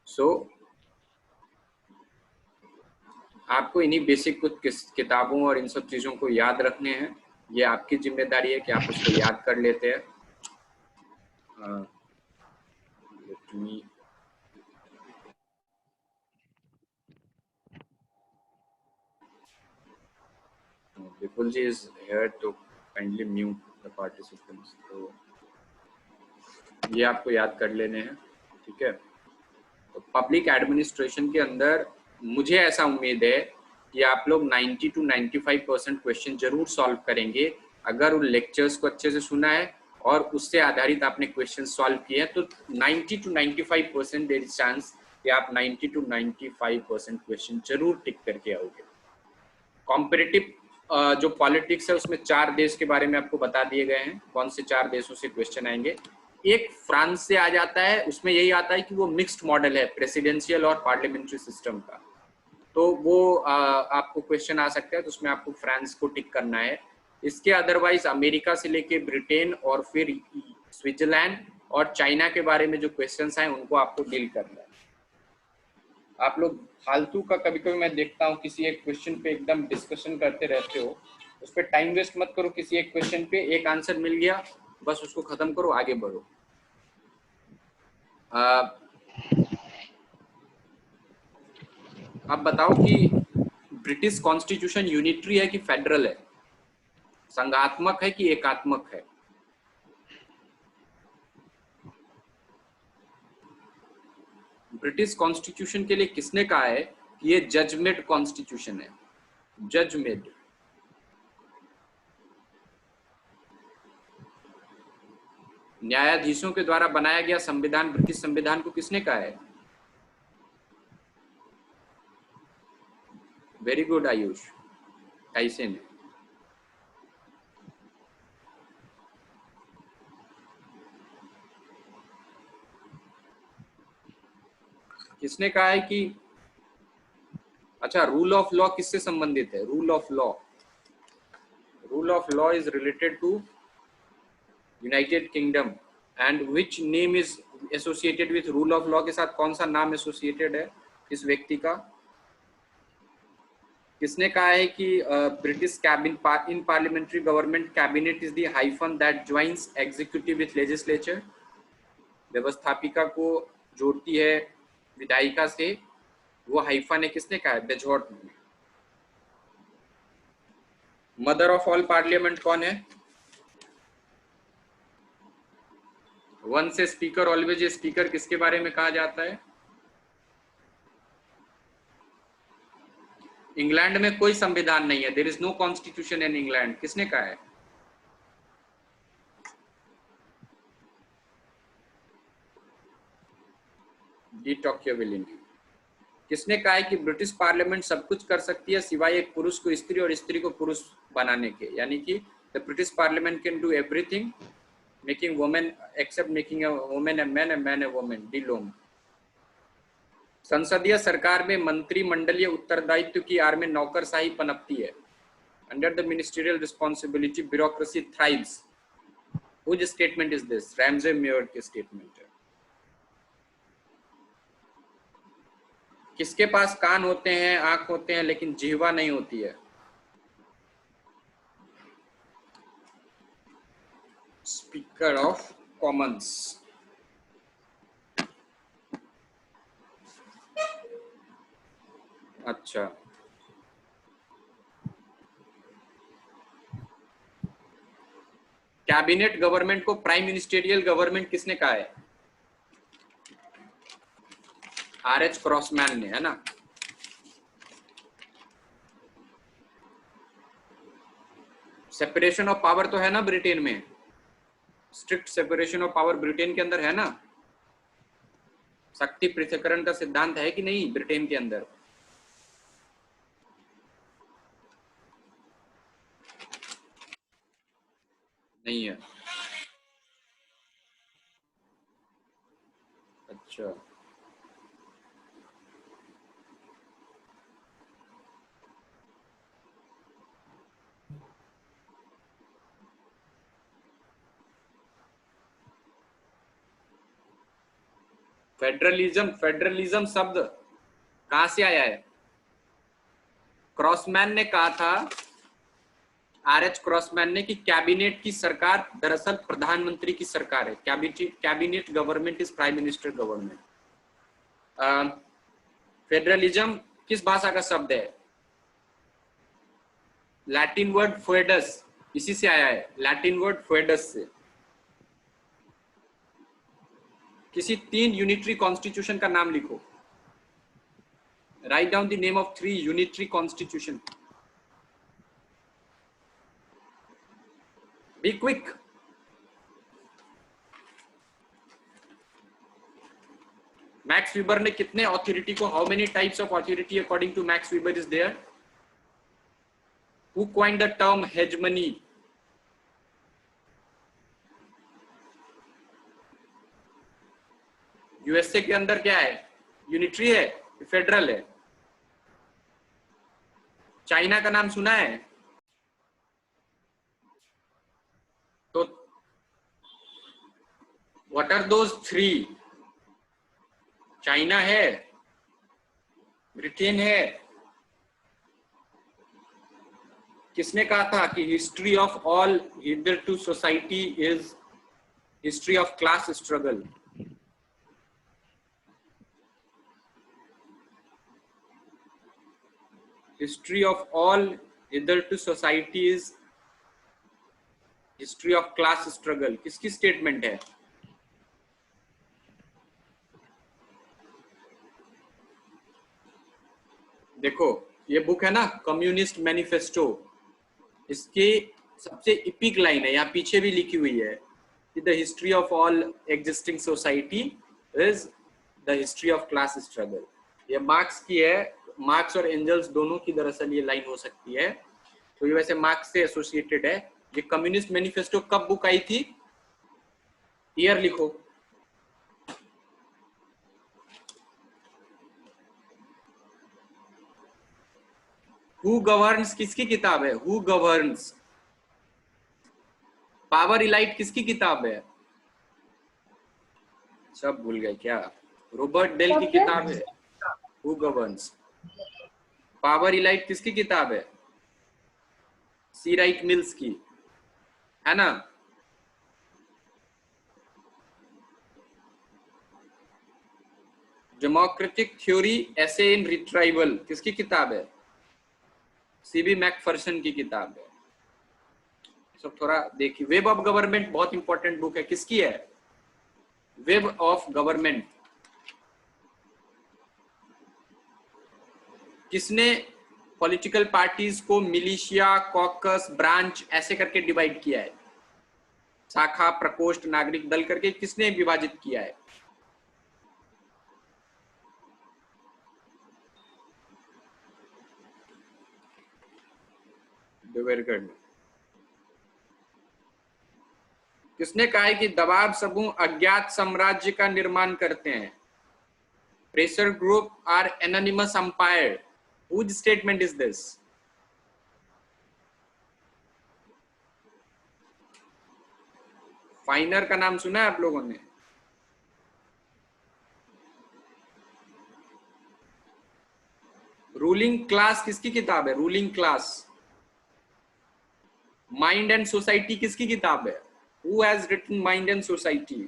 सो आपको इन्हीं बेसिक कुछ किताबों और इन सब चीज़ों को याद रखने हैं। ये आपकी जिम्मेदारी है कि आप उसको याद कर लेते हैं। Let me Vipul ji is here to kindly mute the participants. तो ये आपको याद कर लेने हैं, ठीक है। तो पब्लिक एडमिनिस्ट्रेशन के अंदर मुझे ऐसा उम्मीद है कि आप लोग 90 to 95% क्वेश्चन जरूर सॉल्व करेंगे अगर उन लेक्चर्स को अच्छे से सुना है और उससे आधारित आपने क्वेश्चन सॉल्व किए हैं। तो 90 to 95% देयर इज चांस कि आप 90 to 95% क्वेश्चन जरूर टिक करके आओगे। कॉम्पिटिटिव जो पॉलिटिक्स है उसमें 4 देश के बारे में आपको बता दिए गए हैं, कौन से 4 देशों से क्वेश्चन आएंगे। एक फ्रांस से आ जाता है, उसमें यही आता है कि वो मिक्स्ड मॉडल है प्रेसिडेंशियल और पार्लियामेंट्री सिस्टम का, तो वो आपको क्वेश्चन आ सकता है, तो उसमें आपको फ्रांस को टिक करना है। इसके अदरवाइज अमेरिका से लेके ब्रिटेन और फिर स्विट्जरलैंड और चाइना के बारे में जो क्वेश्चंस आए उनको आपको डील करना है। आप लोग फालतू का कभी कभी मैं देखता हूँ किसी एक क्वेश्चन पे एकदम डिस्कशन करते रहते हो, उस पर टाइम वेस्ट मत करो। किसी एक क्वेश्चन पे एक आंसर मिल गया, बस उसको खत्म करो, आगे बढ़ो। अब बताओ कि ब्रिटिश कॉन्स्टिट्यूशन यूनिटरी है कि फेडरल है, संघात्मक है कि एकात्मक है? ब्रिटिश कॉन्स्टिट्यूशन के लिए किसने कहा है कि ये जजमेड कॉन्स्टिट्यूशन है? जजमेड। न्यायाधीशों के द्वारा बनाया गया संविधान, ब्रिटिश संविधान को किसने कहा है? वेरी गुड आयुष, ऐसे ने। किसने कहा है कि अच्छा, रूल ऑफ लॉ किससे संबंधित है? Rule of law is related to United Kingdom and which name is associated with rule of law के साथ कौन सा नाम एसोसिएटेड है इस व्यक्ति का? किसने कहा है कि British cabinet in parliamentary government cabinet is the hyphen that joins executive with legislature? व्यवस्थापिका को जोड़ती है विधायिका से, वो हाइफन है, किसने कहा है? बेजहॉर्ट ने। मदर ऑफ ऑल पार्लियामेंट कौन है? वन से स्पीकर ऑलवेज स्पीकर किसके बारे में कहा जाता है? इंग्लैंड में कोई संविधान नहीं है, there is no constitution in England, किसने कहा है? De Tocqueville. किसने कहा है कि ब्रिटिश पार्लियामेंट सब कुछ कर सकती है सिवाय एक पुरुष को स्त्री और स्त्री को पुरुष बनाने के, यानी कि the British parliament can do everything making women except making a women a man, a man a women. डी लोंग। संसदीय सरकार में मंत्रिमंडलीय उत्तरदायित्व की आड़ में नौकरशाही पनपती है। Under the ministerial responsibility bureaucracy thrives. Which statement is this? Ramsay mayor की स्टेटमेंट है। किसके पास कान होते हैं, आंख होते हैं, लेकिन जिह्वा नहीं होती है? Speaker of Commons. अच्छा, कैबिनेट गवर्नमेंट को प्राइम मिनिस्टेरियल गवर्नमेंट किसने कहा है? आर.एच. क्रॉसमैन ने, है ना। सेपरेशन ऑफ पावर तो है ना ब्रिटेन में, strict separation of power Britain के अंदर है ना। शक्ति पृथक्करण का सिद्धांत है कि नहीं ब्रिटेन के अंदर? नहीं है। अच्छा, फेडरलिज्म, फेडरलिज्म शब्द कहां से आया है? क्रॉसमैन ने कहा था, आर.एच. क्रॉसमैन ने, कि कैबिनेट की सरकार दरअसल प्रधानमंत्री की सरकार है। Cabinet government is prime minister government. Federalism किस भाषा का शब्द है? लैटिन वर्ड फोएडस, इसी से आया है, लैटिन वर्ड फोएडस से। किसी 3 यूनिटरी कॉन्स्टिट्यूशन का नाम लिखो। Write down the name of 3 unitary constitution. Be quick. Max Weber ने कितने ऑथोरिटी को, how many types of authority according to Max Weber is there? Who coined the term hegemony? USA के अंदर क्या है? यूनिटरी है, फेडरल है? China का नाम सुना है? तो व्हाट आर दोज 3? चाइना है, ब्रिटेन है। किसने कहा था कि history of all hitherto society is history of class struggle? History of all hitherto society is history of class struggle. किसकी स्टेटमेंट है? देखो, ये बुक है ना, कम्युनिस्ट मैनिफेस्टो, इसकी सबसे इपिक लाइन है, यहाँ पीछे भी लिखी हुई है कि the history of all existing society is the history of class struggle. ये मार्क्स की है, मार्क्स और एंजल्स दोनों की दरअसल ये लाइन हो सकती है, तो ये वैसे मार्क्स से एसोसिएटेड है। ये कम्युनिस्ट मैनिफेस्टो कब बुक आई थी? ईयर लिखो। हु गवर्न्स किसकी किताब है? Who governs. पावर इलाइट किसकी किताब है? सब भूल गए क्या? रॉबर्ट डेल की किताब है हु गवर्न्स। पावर इलाइट किसकी किताब है? सी राइट मिल्स की, है ना? डेमोक्रेटिक थ्योरी एसे इन रिट्राइवल किसकी किताब है? सीबी मैकफर्सन की किताब है। सब थोड़ा देखिए। वेब ऑफ गवर्नमेंट बहुत इंपॉर्टेंट बुक है, किसकी है? Web of government. किसने पॉलिटिकल पार्टीज को मिलिशिया, कॉकस, ब्रांच ऐसे करके डिवाइड किया है? शाखा, प्रकोष्ठ, नागरिक दल करके किसने विभाजित किया है? वेरी। किसने कहा है कि दबाव समूह अज्ञात साम्राज्य का निर्माण करते हैं? Pressure group are anonymous empire. Whose statement is this? Finer का नाम सुना है आप लोगों ने? रूलिंग क्लास किसकी किताब है? Ruling class. Mind and society किसकी किताब है? Who has written mind and society?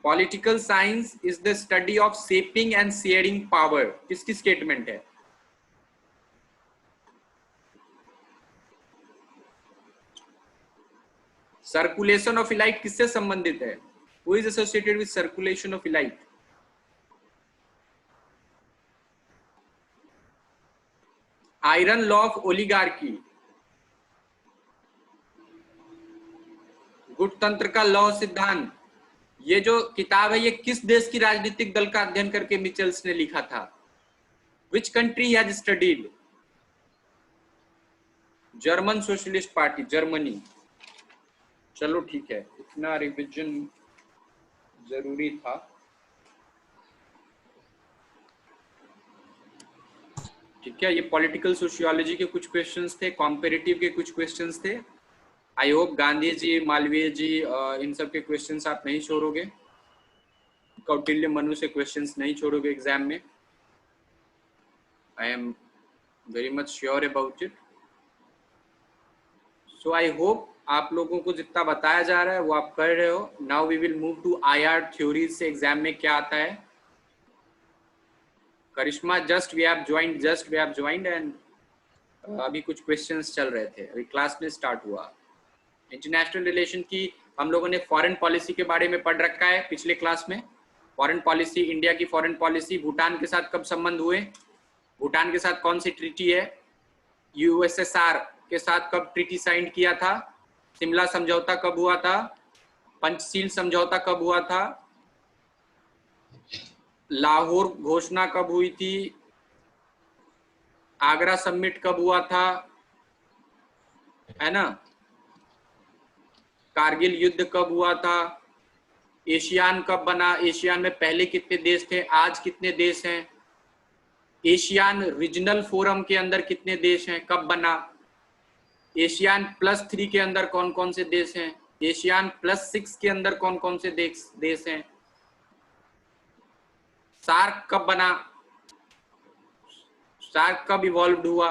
Political science is the study of shaping and sharing power किसकी स्टेटमेंट है? सर्कुलेशन ऑफ इलाइट किससे संबंधित है? Who is associated with circulation of light? Iron law of oligarchy, गुटतंत्र का law सिद्धांत, ये जो किताब है ये किस देश की राजनीतिक दल का अध्ययन करके मिचेल्स ने लिखा था? Which country has studied? German socialist party, Germany. चलो ठीक है, इतना रिविजन जरूरी था। ठीक है, ये पॉलिटिकल सोशियोलॉजी के कुछ क्वेश्चंस थे, कॉम्पेरेटिव के कुछ क्वेश्चंस थे। आई होप गांधी जी, मालवीय जी, इन सब के क्वेश्चंस आप नहीं छोड़ोगे, कौटिल्य मनु से क्वेश्चंस नहीं छोड़ोगे एग्जाम में। I am very much sure about it. So I hope आप लोगों को जितना बताया जा रहा है वो आप कर रहे हो। Now we will move to IR theories से एग्जाम में क्या आता है। Karishma just we have joined and अभी कुछ क्वेश्चंस चल रहे थे, अभी क्लास में स्टार्ट हुआ। इंटरनेशनल रिलेशन की हम लोगों ने फॉरेन पॉलिसी के बारे में पढ़ रखा है पिछले क्लास में। फॉरेन पॉलिसी, इंडिया की फॉरेन पॉलिसी, भूटान के साथ कब संबंध हुए, भूटान के साथ कौन सी ट्रीटी है, USSR के साथ कब ट्रीटी साइन किया था, शिमला समझौता कब हुआ था, पंचशील समझौता कब हुआ था, लाहौर घोषणा कब हुई थी, आगरा समिट कब हुआ था, है ना, कारगिल युद्ध कब हुआ था, एशियान कब बना, एशियान में पहले कितने देश थे, आज कितने देश हैं, एशियान रीजनल फोरम के अंदर कितने देश हैं, कब बना, एशियान +3 के अंदर कौन कौन से देश हैं, एशियान +6 के अंदर कौन कौन से देश हैं, सार्क कब बना, सार्क कब इवॉल्व हुआ,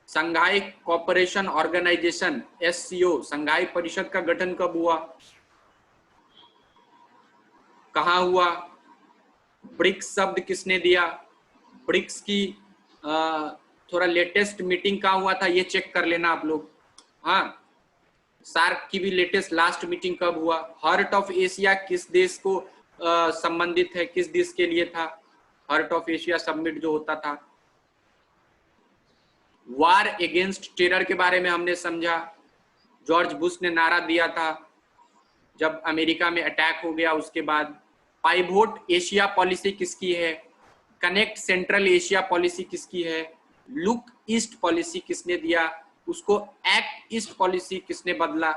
संघाई कोऑपरेशन ऑर्गेनाइजेशन SCO, संघाई परिषद का गठन कब हुआ, कहाँ हुआ, ब्रिक्स शब्द किसने दिया, ब्रिक्स की थोड़ा लेटेस्ट मीटिंग कहाँ हुआ था ये चेक कर लेना आप लोग। हाँ, सार्क की भी लेटेस्ट लास्ट मीटिंग कब हुआ, हार्ट ऑफ एशिया किस देश को संबंधित है, किस देश के लिए था, हार्ट ऑफ एशिया समिट जो होता था। वार अगेंस्ट टेरर के बारे में हमने समझा, जॉर्ज बुश ने नारा दिया था जब अमेरिका में अटैक हो गया उसके बाद। पाइवोट एशिया पॉलिसी किसकी है, कनेक्ट सेंट्रल एशिया पॉलिसी किसकी है, लुक ईस्ट पॉलिसी किसने दिया, उसको एक्ट ईस्ट पॉलिसी किसने बदला।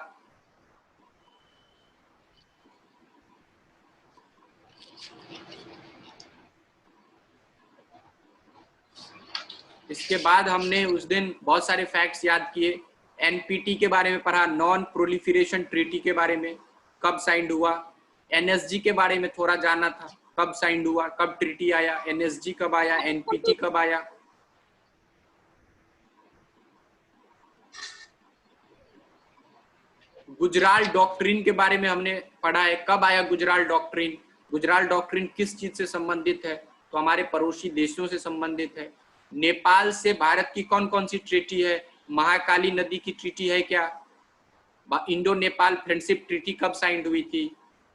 इसके बाद हमने उस दिन बहुत सारे फैक्ट्स याद किए, NPT के बारे में पढ़ा, नॉन प्रोलिफरेशन ट्रीटी के बारे में, कब साइंड हुआ, NSG के बारे में थोड़ा जाना था, कब साइंड हुआ, कब ट्रीटी आया, NSG कब आया, NPT कब आया। गुजराल डॉक्ट्रिन के बारे में हमने पढ़ा है, कब आया गुजराल डॉक्ट्रिन, गुजराल डॉक्ट्रिन किस चीज से संबंधित है, तो हमारे पड़ोसी देशों से संबंधित है। नेपाल से भारत की कौन कौन सी ट्रीटी है, महाकाली नदी की ट्रीटी है क्या, इंडो नेपाल फ्रेंडशिप ट्रीटी कब साइन हुई थी,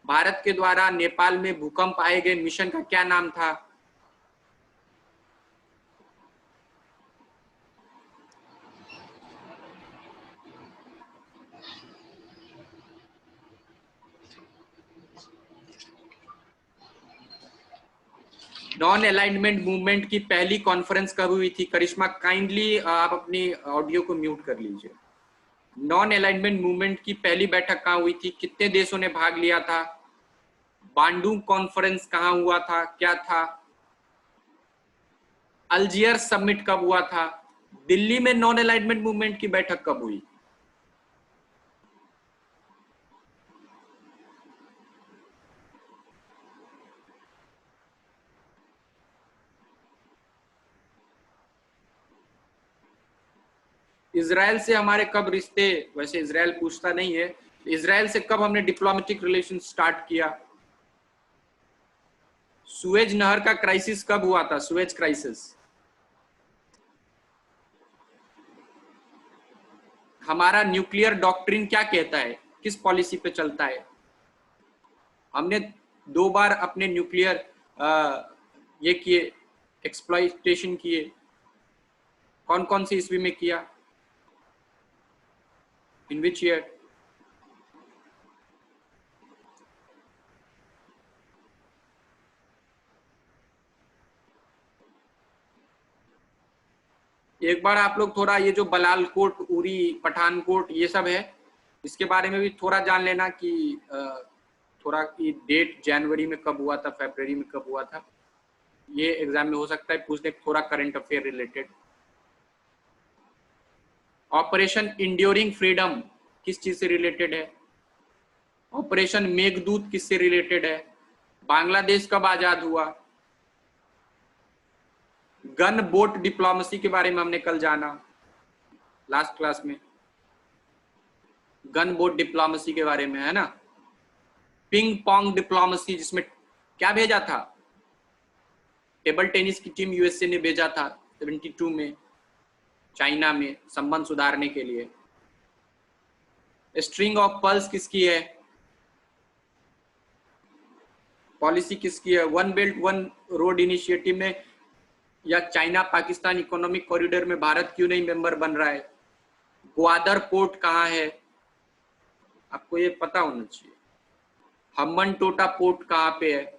भारत के द्वारा नेपाल में भूकंप आए गए मिशन का क्या नाम था। नॉन अलाइनमेंट मूवमेंट की पहली कॉन्फ्रेंस कब हुई थी, करिश्मा काइंडली आप अपनी ऑडियो को म्यूट कर लीजिए। नॉन अलाइनमेंट मूवमेंट की पहली बैठक कहाँ हुई थी, कितने देशों ने भाग लिया था, बांडुंग कॉन्फ्रेंस कहाँ हुआ था, क्या था, अल्जियर समिट कब हुआ था, दिल्ली में नॉन अलाइनमेंट मूवमेंट की बैठक कब हुई। इजराइल से हमारे कब रिश्ते, वैसे इजराइल पूछता नहीं है, इजराइल से कब हमने डिप्लोमेटिक रिलेशन स्टार्ट किया, सुएज नहर का क्राइसिस कब हुआ था, सुएज क्राइसिस, हमारा न्यूक्लियर डॉक्ट्रिन क्या कहता है, किस पॉलिसी पे चलता है, हमने 2 बार अपने न्यूक्लियर ये किए, एक्सप्लॉइटेशन किए, कौन कौन सी ईस्वी में किया, इन विच ईयर। एक बार आप लोग थोड़ा ये जो बलालकोट, उरी, पठानकोट ये सब है, इसके बारे में भी थोड़ा जान लेना कि थोड़ा की डेट जनवरी में कब हुआ था, फरवरी में कब हुआ था, ये एग्जाम में हो सकता है पूछने, थोड़ा current affair related. Operation enduring freedom किस चीज से रिलेटेड है? ऑपरेशन मेघदूत किससे रिलेटेड है? बांग्लादेश कब आजाद हुआ? गन बोट डिप्लोमेसी के बारे में हमने कल जाना लास्ट क्लास में, गन बोट डिप्लोमेसी के बारे में, है ना। पिंग पोंग डिप्लोमेसी, जिसमें क्या भेजा था? टेबल टेनिस की टीम यूएसए ने भेजा था 72 में चाइना में संबंध सुधारने के लिए। स्ट्रिंग ऑफ पर्ल्स किसकी है? पॉलिसी किसकी है? One belt one road initiative में या चाइना पाकिस्तान इकोनॉमिक कॉरिडोर में भारत क्यों नहीं मेंबर बन रहा है? ग्वादर पोर्ट कहाँ है? आपको ये पता होना चाहिए। हम्बनटोटा पोर्ट कहाँ पे है?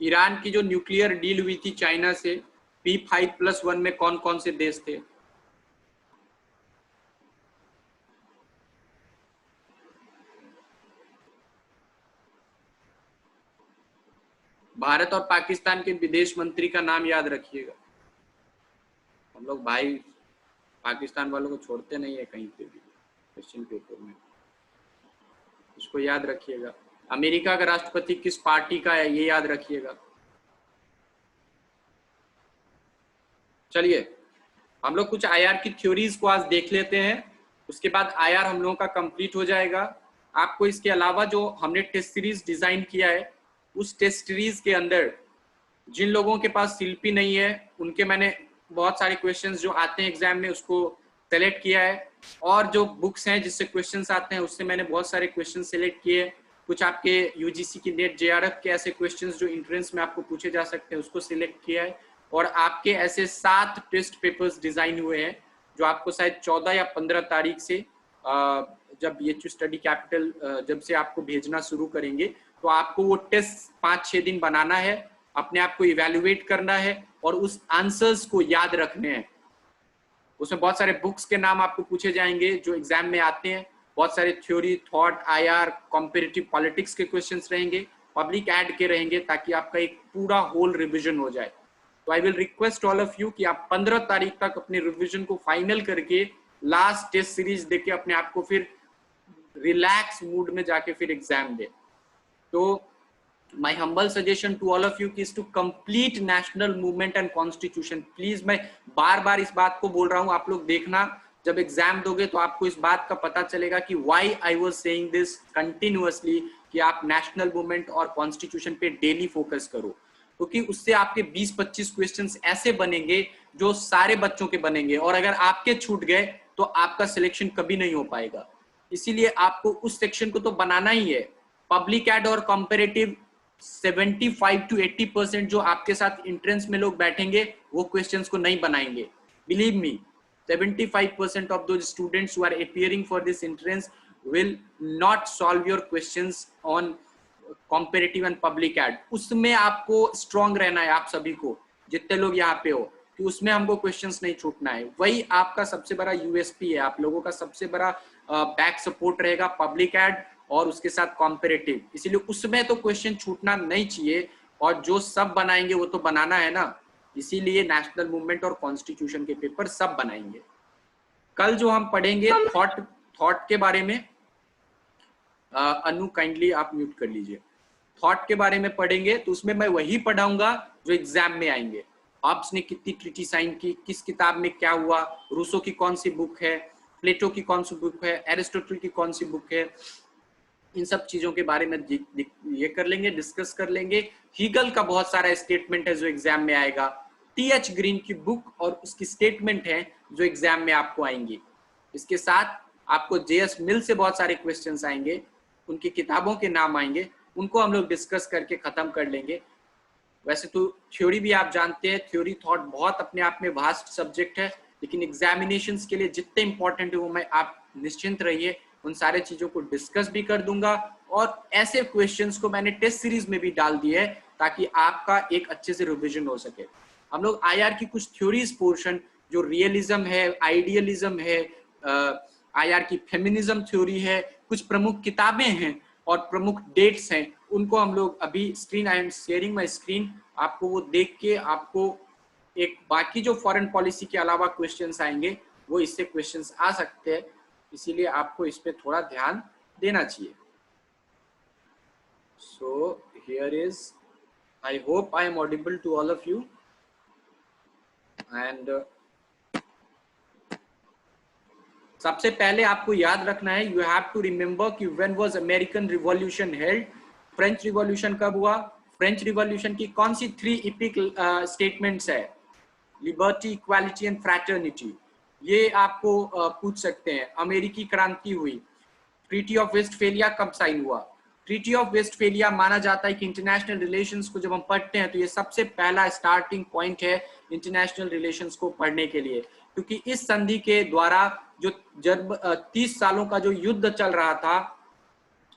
ईरान की जो न्यूक्लियर डील हुई थी चाइना से, P5+1 में कौन कौन से देश थे? भारत और पाकिस्तान के विदेश मंत्री का नाम याद रखिएगा। हम लोग भाई पाकिस्तान वालों को छोड़ते नहीं है कहीं पे भी क्वेश्चन पेपर में, इसको याद रखिएगा। अमेरिका का राष्ट्रपति किस पार्टी का है, ये याद रखिएगा। चलिए हम लोग कुछ आईआर की थ्योरीज को आज देख लेते हैं, उसके बाद आईआर हम लोगों का कंप्लीट हो जाएगा। आपको इसके अलावा जो हमने टेस्ट सीरीज डिजाइन किया है, उस टेस्ट सीरीज के अंदर जिन लोगों के पास शिल्पी नहीं है उनके मैंने बहुत सारे क्वेश्चंस जो आते हैं एग्जाम में उसको सेलेक्ट किया है, और जो बुक्स हैं जिससे क्वेश्चंस आते हैं उससे मैंने बहुत सारे क्वेश्चन सेलेक्ट किए। कुछ आपके यूजीसी की नेट जेआरएफ के ऐसे क्वेश्चंस जो एंट्रेंस में आपको पूछे जा सकते हैं उसको सिलेक्ट किया है, और आपके ऐसे 7 टेस्ट पेपर्स डिजाइन हुए हैं जो आपको शायद 14 या 15 तारीख से जब BHU स्टडी कैपिटल जब से आपको भेजना शुरू करेंगे तो आपको वो टेस्ट 5-6 दिन बनाना है, अपने आप को इवेल्युएट करना है और उस आंसर्स को याद रखने हैं। उसमें बहुत सारे बुक्स के नाम आपको पूछे जाएंगे जो एग्जाम में आते हैं, बहुत सारे theory, thought, IR, competitive politics के क्वेश्चंस रहेंगे, पब्लिक एड के रहेंगे, ताकि आपका एक पूरा होल रिवीजन हो जाए। तो I will request all of you कि आप 15 तारीख तक अपने रिवीजन को फाइनल करके लास्ट टेस्ट सीरीज देके अपने आप को फिर रिलैक्स मूड में जाके फिर एग्जाम दे। तो my humble suggestion to all of you is to complete national movement and constitution. Please, मैं बार बार इस बात को बोल रहा हूं, आप लोग देखना जब एग्जाम दोगे तो आपको इस बात का पता चलेगा कि why I was saying this continuously, कि आप नेशनल मूवमेंट और कॉन्स्टिट्यूशन पे डेली फोकस करो, क्योंकि उससे आपके 20-25 क्वेश्चंस ऐसे बनेंगे जो सारे बच्चों के बनेंगे, और अगर आपके छूट गए तो आपका सिलेक्शन कभी नहीं हो पाएगा। इसीलिए आपको उस सेक्शन को तो बनाना ही है। पब्लिक एड और कंपैरेटिव 75 to 80% जो आपके साथ एंट्रेंस में लोग बैठेंगे वो क्वेश्चंस को नहीं बनाएंगे। Believe me, 75% of those students who are appearing for this entrance will not solve your questions on comparative and public ad। उसमें आपको स्ट्रॉन्ग रहना है, आप सभी को जितने लोग यहाँ पे हो, कि उसमें हमको क्वेश्चंस नहीं छूटना है। वही आपका सबसे बड़ा यूएसपी है, आप लोगों का सबसे बड़ा बैक सपोर्ट रहेगा पब्लिक एड और उसके साथ कॉम्पेरेटिव। इसीलिए उसमें तो क्वेश्चन छूटना नहीं चाहिए, और जो सब बनाएंगे वो तो बनाना है ना, इसीलिए नेशनल मूवमेंट और कॉन्स्टिट्यूशन के पेपर सब बनाएंगे। कल जो हम पढ़ेंगे थॉट के बारे में, अनु काइंडली आप म्यूट कर लीजिए। थॉट के बारे में पढ़ेंगे तो उसमें मैं वही पढ़ाऊंगा जो एग्जाम में आएंगे। हॉब्स ने कितनी ट्रीटी साइन की, किस किताब में क्या हुआ, रूसो की कौन सी बुक है, प्लेटो की कौन सी बुक है, एरिस्टोटल की कौन सी बुक है, इन सब चीजों के बारे में ये कर लेंगे, डिस्कस कर लेंगे। हीगल का बहुत सारा स्टेटमेंट है जो एग्जाम में आएगा, TH ग्रीन की बुक और उसकी स्टेटमेंट है जो एग्जाम में आपको आएंगी। इसके साथ आपको JS मिल से बहुत सारे क्वेश्चंस आएंगे, उनकी किताबों के नाम आएंगे, उनको हम लोग डिस्कस करके खत्म कर लेंगे। वैसे तो थ्योरी भी आप जानते हैं, थ्योरी थॉट बहुत अपने आप में वास्ट सब्जेक्ट है, लेकिन एग्जामिनेशंस के लिए जितने इंपॉर्टेंट है वो मैं, आप निश्चिंत रहिए, उन सारे चीजों को डिस्कस भी कर दूंगा। और ऐसे क्वेश्चंस को मैंने टेस्ट सीरीज में भी डाल दिए है ताकि आपका एक अच्छे से रिवीजन हो सके। हम लोग IR की कुछ थ्योरीज पोर्शन जो रियलिज्म है, आइडियलिज्म है, आईआर की फेमिनिज्म थ्योरी है, कुछ प्रमुख किताबें हैं और प्रमुख डेट्स हैं, उनको हम लोग अभी screen, I am sharing my screen, आपको वो देख के आपको एक बाकी जो फॉरेन पॉलिसी के अलावा क्वेश्चंस आएंगे वो इससे क्वेश्चंस आ सकते हैं, इसीलिए आपको इस पे थोड़ा ध्यान देना चाहिए। So here is, I hope I am audible to all of you and सबसे पहले आपको याद रखना है, यू हैव टू रिमेंबर कि when was American revolution held, French revolution कब हुआ, फ्रेंच रिवॉल्यूशन की कौन सी 3 इपिक स्टेटमेंट्स है, लिबर्टी, इक्वालिटी एंड फ्रैटर्निटी, ये आपको पूछ सकते हैं। अमेरिकी क्रांति हुई, ट्रीटी ऑफ वेस्टफेलिया कब साइन हुआ, ट्रीटी ऑफ वेस्टफेलिया माना जाता है कि इंटरनेशनल रिलेशंस को जब हम पढ़ते हैं तो ये सबसे पहला स्टार्टिंग पॉइंट है इंटरनेशनल रिलेशंस को पढ़ने के लिए, क्योंकि इस संधि के द्वारा जो जब 30 सालों का जो युद्ध चल रहा था,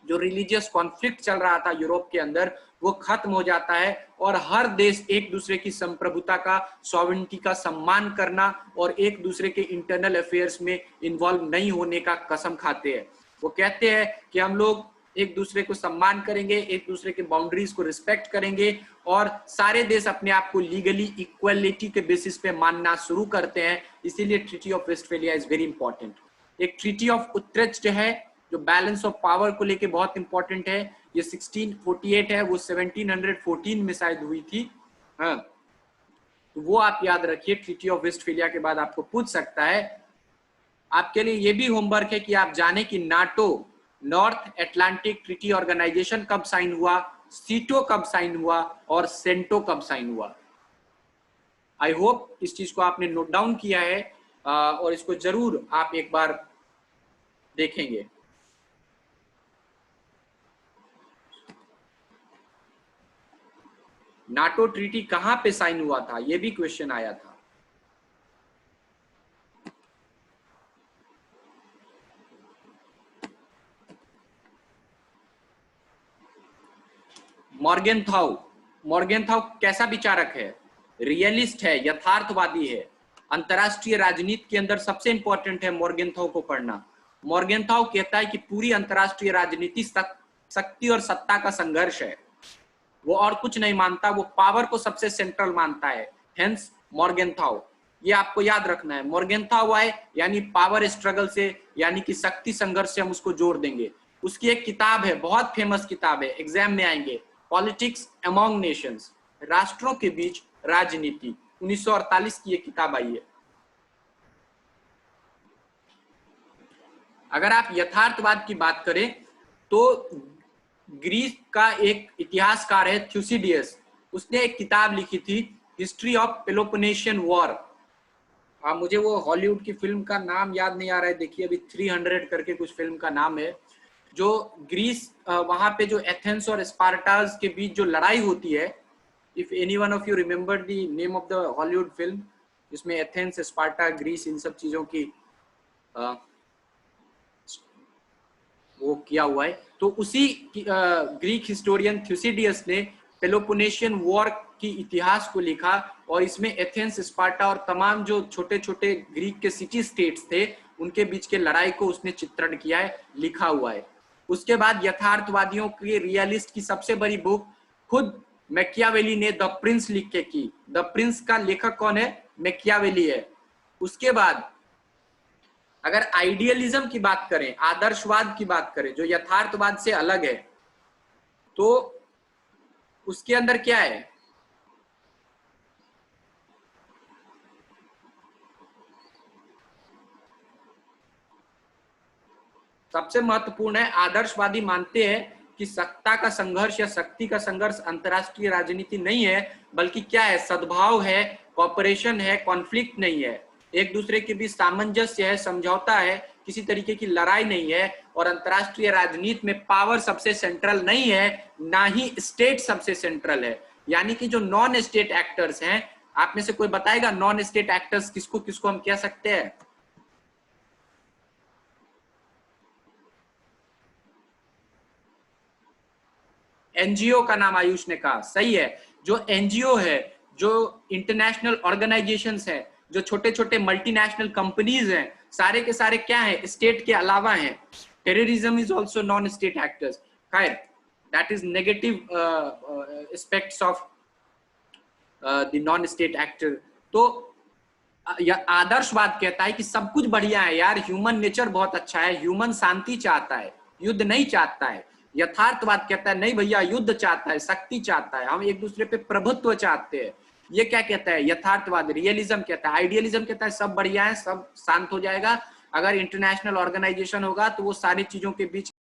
जो रिलीजियस कॉन्फ्लिक्ट चल रहा था यूरोप के अंदर, वो खत्म हो जाता है और हर देश एक दूसरे की संप्रभुता का, सॉवरेनिटी का सम्मान करना और एक दूसरे के इंटरनल अफेयर्स में इन्वॉल्व नहीं होने का कसम खाते हैं। वो कहते हैं कि हम लोग एक दूसरे को सम्मान करेंगे, एक दूसरे के बाउंड्रीज को रिस्पेक्ट करेंगे और सारे देश अपने आप को लीगली इक्वलिटी के बेसिस पे मानना शुरू करते हैं। इसीलिए treaty of Westphalia is very important. एक ट्रीटी ऑफ उत्रेच्ट है जो बैलेंस ऑफ पावर को लेके बहुत इंपॉर्टेंट है, ये 1648 है, वो 1714 में शायद हुई थी। हाँ, तो वो आप याद रखिए, ट्रीटी ऑफ वेस्टफेलिया के बाद आपको पूछ सकता है। आपके लिए ये भी होमवर्क है कि आप जाने कि NATO, North Atlantic Treaty Organization कब साइन हुआ, सीटो कब साइन हुआ और सेंटो कब साइन हुआ। आई होप इस चीज को आपने नोट डाउन किया है और इसको जरूर आप एक बार देखेंगे। नाटो ट्रीटी कहां पे साइन हुआ था, यह भी क्वेश्चन आया था। मॉर्गेनथाउ, मॉर्गेनथाउ कैसा विचारक है, रियलिस्ट है, यथार्थवादी है। अंतरराष्ट्रीय राजनीति के अंदर सबसे इंपॉर्टेंट है मॉर्गेनथाउ को पढ़ना। मॉर्गेनथाउ कहता है कि पूरी अंतरराष्ट्रीय राजनीति शक्ति और सत्ता का संघर्ष है, वो और कुछ नहीं मानता, वो पावर को सबसे सेंट्रल मानता है, हेंस मॉर्गेनथाउ। ये आपको याद रखना है, मॉर्गेनथाउ आए यानी पावर स्ट्रगल से, यानी कि शक्ति संघर्ष से हम उसको जोड़ देंगे। उसकी एक किताब है, बहुत फेमस किताब है, एग्जाम में आएंगे, पॉलिटिक्स अमॉन्ग नेशंस, राष्ट्रों के बीच राजनीति, 1948 की ये किताब आई है। अगर आप यथार्थवाद की बात करें तो ग्रीस का एक इतिहासकार है थ्यूसिडियस, उसने एक किताब लिखी थी हिस्ट्री ऑफ पेलोपोनेशियन वॉर। मुझे वो हॉलीवुड की फिल्म का नाम याद नहीं आ रहा है, देखिए अभी 300 करके कुछ फिल्म का नाम है, जो ग्रीस वहां पे जो एथेंस और स्पार्टास के बीच जो लड़ाई होती है, if any one of you remember the name of the Hollywood film, जिसमें एथेंस, स्पार्टा, ग्रीस, इन सब चीजों की वो किया हुआ है। तो उसी ग्रीक हिस्टोरियन थ्यूसिडियस ने पेलोपोनेशियन वॉर की इतिहास को लिखा और इसमें एथेंस, स्पार्टा और तमाम जो छोटे छोटे ग्रीक के सिटी स्टेट्स थे उनके बीच के लड़ाई को उसने चित्रण किया है, लिखा हुआ है। उसके बाद यथार्थवादियों के रियलिस्ट की सबसे बड़ी बुक खुद मैकियावेली ने द प्रिंस लिख के की। द प्रिंस का लेखक कौन है, मैकियावेली है। उसके बाद अगर आइडियलिज्म की बात करें, आदर्शवाद की बात करें जो यथार्थवाद से अलग है, तो उसके अंदर क्या है, सबसे महत्वपूर्ण है, आदर्शवादी मानते हैं कि सत्ता का संघर्ष या शक्ति का संघर्ष अंतरराष्ट्रीय राजनीति नहीं है, बल्कि क्या है, सद्भाव है, कॉपरेशन है, कॉन्फ्लिक्ट नहीं है, एक दूसरे के बीच सामंजस्य है, समझौता है, किसी तरीके की लड़ाई नहीं है। और अंतरराष्ट्रीय राजनीति में पावर सबसे सेंट्रल नहीं है, ना ही स्टेट सबसे सेंट्रल है। यानी कि जो नॉन स्टेट एक्टर्स हैं, आप में से कोई बताएगा नॉन स्टेट एक्टर्स किसको किसको हम कह सकते हैं? एनजीओ का नाम आयुष ने कहा, सही है। जो एनजीओ है, जो इंटरनेशनल ऑर्गेनाइजेशंस है, जो छोटे छोटे मल्टीनेशनल कंपनीज हैं, सारे के सारे क्या है, स्टेट के अलावा हैं। Terrorism is also non state actors. खैर, that is negative aspects of the non state actor. तो आदर्शवाद कहता है कि सब कुछ बढ़िया है यार, ह्यूमन नेचर बहुत अच्छा है, ह्यूमन शांति चाहता है, युद्ध नहीं चाहता है। यथार्थवाद कहता है नहीं भैया, युद्ध चाहता है, शक्ति चाहता है, हम एक दूसरे पे प्रभुत्व चाहते हैं। ये क्या कहता है यथार्थवाद। रियलिज्म कहता है, आइडियलिज्म कहता है सब बढ़िया है, सब शांत हो जाएगा, अगर इंटरनेशनल ऑर्गेनाइजेशन होगा तो वो सारी चीजों के बीच